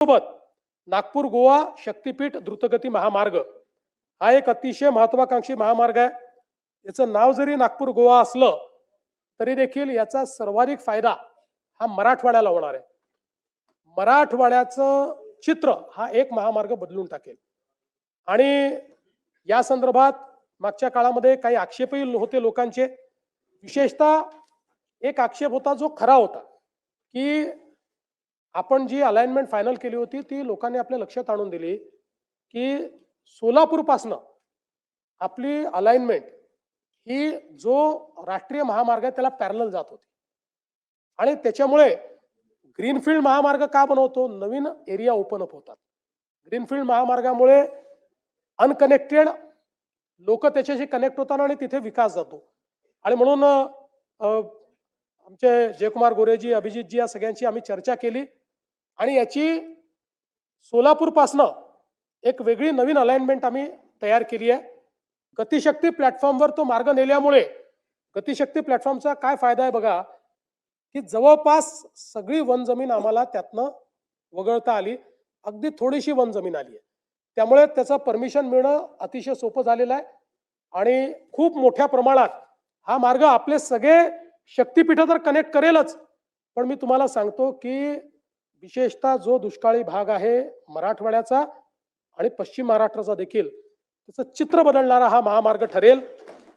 सोबत नागपूर गोवा शक्तीपीठ द्रुतगती महामार्ग हा एक अतिशय महत्वाकांक्षी महामार्ग आहे. याचं नाव जरी नागपूर गोवा असलं तरी देखील याचा सर्वाधिक फायदा हा मराठवाड्याला होणार आहे. मराठवाड्याचं चित्र हा एक महामार्ग बदलून टाकेल. आणि या संदर्भात मागच्या काळामध्ये काही आक्षेपही होते लोकांचे. विशेषतः एक आक्षेप होता जो खरा होता की आपण जी अलाइनमेंट फायनल केली होती ती लोकांनी आपल्या लक्षात आणून दिली की सोलापूर पासनं आपली अलाइनमेंट ही जो राष्ट्रीय महामार्ग आहे त्याला पॅरलल जात होती. आणि त्याच्यामुळे ग्रीनफील्ड महामार्ग का बनवतो? नवीन एरिया ओपन अप होतात. ग्रीनफील्ड महामार्गामुळे अनकनेक्टेड लोक त्याच्याशी कनेक्ट होतात आणि तिथे विकास जातो. आणि म्हणून आमचे जयकुमार गोरेजी, अभिजितजी या सगळ्यांची आम्ही चर्चा केली आणि याची सोलापूर पासनं एक वेगळी नवीन अलाइनमेंट आम्ही तयार केली आहे. गतिशक्ती प्लॅटफॉर्मवर तो मार्ग नेल्यामुळे गतिशक्ती प्लॅटफॉर्मचा काय फायदा आहे बघा की जवळपास सगळी वन जमीन आम्हाला त्यातनं वगळता आली. अगदी थोडीशी वन जमीन आली आहे. त्यामुळे त्याचं परमिशन मिळणं अतिशय सोपं झालेलं आहे आणि खूप मोठ्या प्रमाणात हा मार्ग आपले सगळे शक्तीपीठ तर कनेक्ट करेलच. पण मी तुम्हाला सांगतो की विशेषतः जो दुष्काळी भाग आहे मराठवाड्याचा आणि पश्चिम महाराष्ट्राचा देखील त्याचं चित्र बदलणारा हा महामार्ग ठरेल.